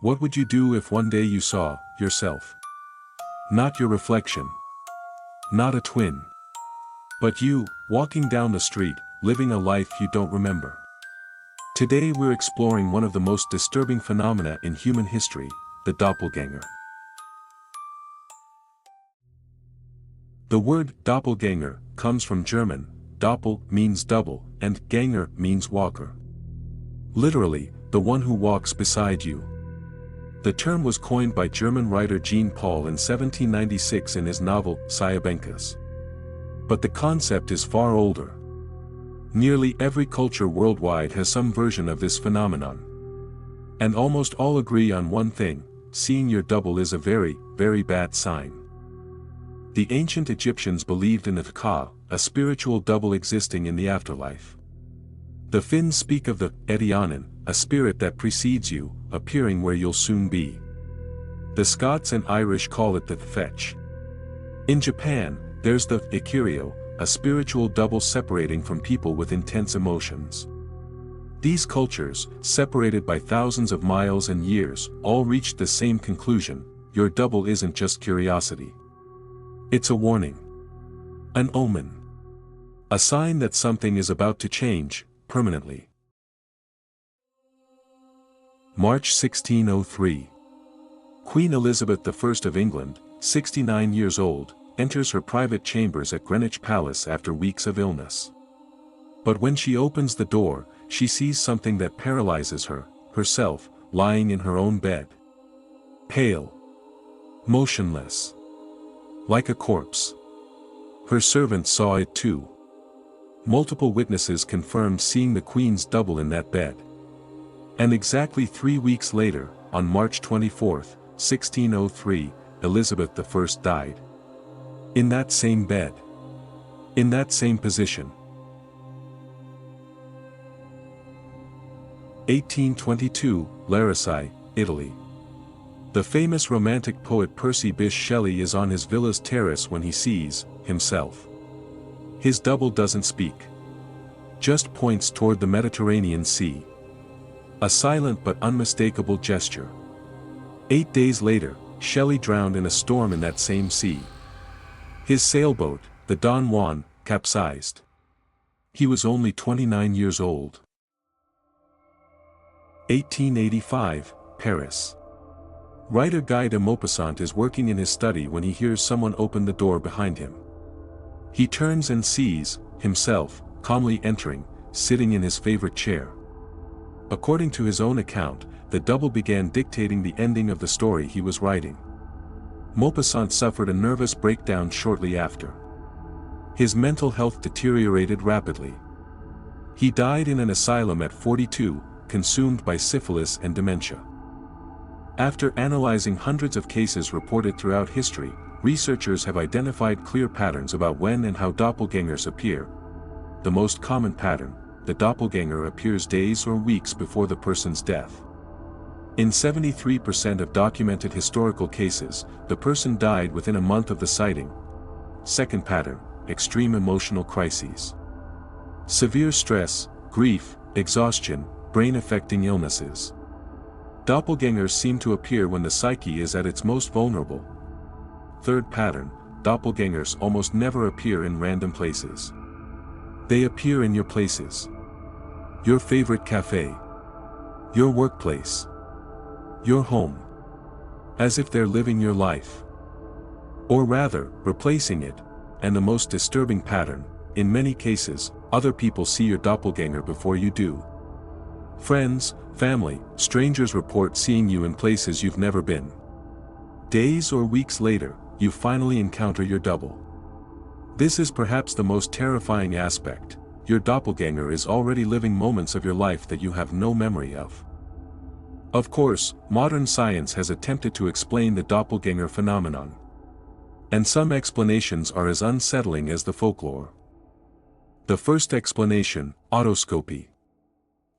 What would you do if one day you saw yourself? Not your reflection. Not a twin. But you, walking down the street, living a life you don't remember. Today we're exploring one of the most disturbing phenomena in human history, the doppelganger. The word doppelganger comes from German. Doppel means double, and ganger means walker. Literally, the one who walks beside you. The term was coined by German writer Jean Paul in 1796 in his novel, Siebenkees. But the concept is far older. Nearly every culture worldwide has some version of this phenomenon. And almost all agree on one thing: seeing your double is a very, very bad sign. The ancient Egyptians believed in the Ka, a spiritual double existing in the afterlife. The Finns speak of the Etionin, a spirit that precedes you, appearing where you'll soon be. The Scots and Irish call it the fetch. In Japan, there's the Ikiryo, a spiritual double separating from people with intense emotions. These cultures, separated by thousands of miles and years, all reached the same conclusion: your double isn't just curiosity. It's a warning. An omen. A sign that something is about to change, permanently. March 1603. Queen Elizabeth I of England, 69 years old, enters her private chambers at Greenwich Palace after weeks of illness. But when she opens the door, she sees something that paralyzes her, herself, lying in her own bed. Pale. Motionless. Like a corpse. Her servant saw it too. Multiple witnesses confirmed seeing the Queen's double in that bed. And exactly 3 weeks later, on March 24, 1603, Elizabeth I died. In that same bed. In that same position. 1822, Larissai, Italy. The famous romantic poet Percy Bysshe Shelley is on his villa's terrace when he sees himself. His double doesn't speak. Just points toward the Mediterranean Sea. A silent but unmistakable gesture. 8 days later, Shelley drowned in a storm in that same sea. His sailboat, the Don Juan, capsized. He was only 29 years old. 1885, Paris. Writer Guy de Maupassant is working in his study when he hears someone open the door behind him. He turns and sees himself, calmly entering, sitting in his favorite chair. According to his own account, the double began dictating the ending of the story he was writing. Maupassant suffered a nervous breakdown shortly after. His mental health deteriorated rapidly. He died in an asylum at 42, consumed by syphilis and dementia. After analyzing hundreds of cases reported throughout history, researchers have identified clear patterns about when and how doppelgangers appear. The most common pattern: the doppelganger appears days or weeks before the person's death. In 73% of documented historical cases, the person died within a month of the sighting. Second pattern: extreme emotional crises. Severe stress, grief, exhaustion, brain-affecting illnesses. Doppelgangers seem to appear when the psyche is at its most vulnerable. Third pattern: doppelgangers almost never appear in random places. They appear in your places. Your favorite cafe. Your workplace. Your home. As if they're living your life. Or rather, replacing it. And the most disturbing pattern: in many cases, other people see your doppelganger before you do. Friends, family, strangers report seeing you in places you've never been. Days or weeks later, you finally encounter your double. This is perhaps the most terrifying aspect: your doppelganger is already living moments of your life that you have no memory of. Of course, modern science has attempted to explain the doppelganger phenomenon. And some explanations are as unsettling as the folklore. The first explanation: autoscopy.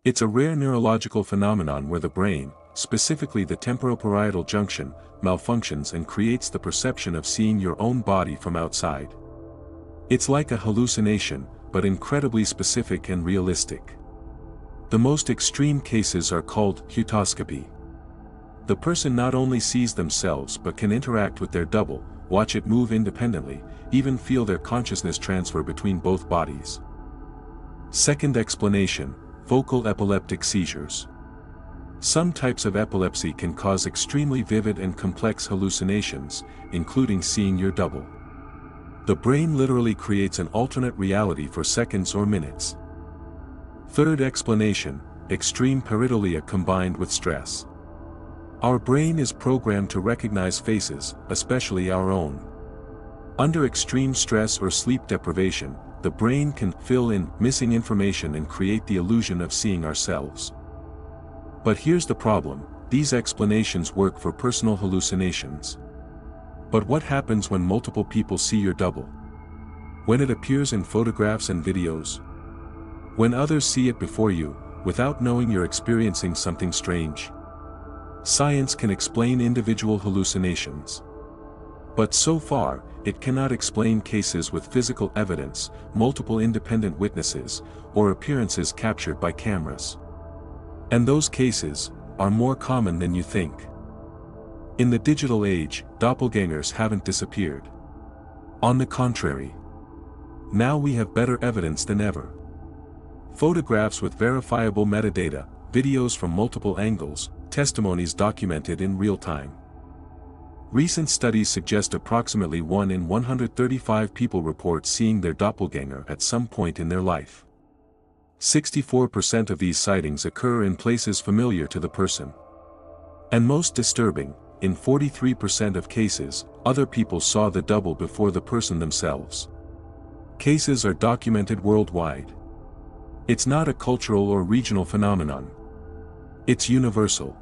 It's a rare neurological phenomenon where the brain, specifically the temporoparietal junction, malfunctions and creates the perception of seeing your own body from outside. It's like a hallucination, but incredibly specific and realistic. The most extreme cases are called heautoscopy. The person not only sees themselves but can interact with their double, watch it move independently, even feel their consciousness transfer between both bodies. Second explanation: focal epileptic seizures. Some types of epilepsy can cause extremely vivid and complex hallucinations, including seeing your double. The brain literally creates an alternate reality for seconds or minutes. Third explanation: extreme pareidolia combined with stress. Our brain is programmed to recognize faces, especially our own. Under extreme stress or sleep deprivation, the brain can fill in missing information and create the illusion of seeing ourselves. But here's the problem: these explanations work for personal hallucinations. But what happens when multiple people see your double? When it appears in photographs and videos? When others see it before you, without knowing you're experiencing something strange? Science can explain individual hallucinations. But so far, it cannot explain cases with physical evidence, multiple independent witnesses, or appearances captured by cameras. And those cases are more common than you think. In the digital age, doppelgangers haven't disappeared. On the contrary, now we have better evidence than ever. Photographs with verifiable metadata, videos from multiple angles, testimonies documented in real time. Recent studies suggest approximately 1 in 135 people report seeing their doppelganger at some point in their life. 64% of these sightings occur in places familiar to the person. And most disturbing, in 43% of cases, other people saw the double before the person themselves. Cases are documented worldwide. It's not a cultural or regional phenomenon. It's universal.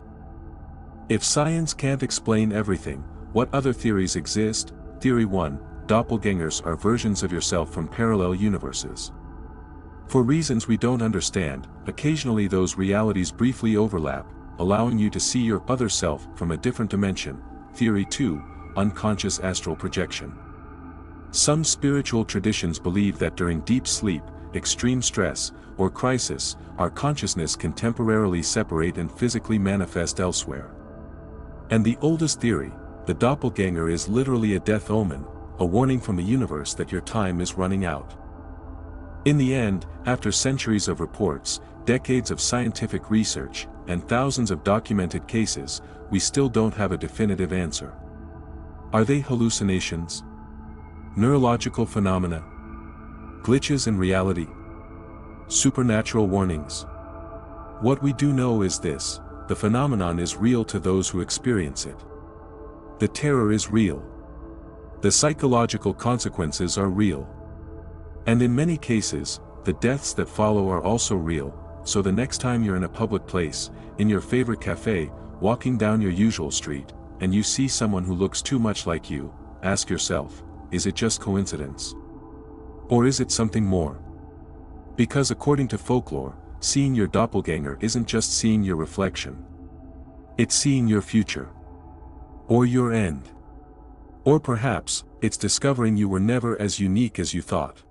If science can't explain everything, what other theories exist? Theory 1: doppelgangers are versions of yourself from parallel universes. For reasons we don't understand, occasionally those realities briefly overlap, allowing you to see your other self from a different dimension. Theory 2: unconscious astral projection. Some spiritual traditions believe that during deep sleep, extreme stress, or crisis, our consciousness can temporarily separate and physically manifest elsewhere. And the oldest theory: the doppelganger is literally a death omen, a warning from the universe that your time is running out. In the end, after centuries of reports, decades of scientific research, and thousands of documented cases, we still don't have a definitive answer. Are they hallucinations? Neurological phenomena? Glitches in reality? Supernatural warnings? What we do know is this: the phenomenon is real to those who experience it. The terror is real. The psychological consequences are real. And in many cases, the deaths that follow are also real. So the next time you're in a public place, in your favorite cafe, walking down your usual street, and you see someone who looks too much like you, ask yourself, is it just coincidence? Or is it something more? Because according to folklore, seeing your doppelganger isn't just seeing your reflection. It's seeing your future. Or your end. Or perhaps, it's discovering you were never as unique as you thought.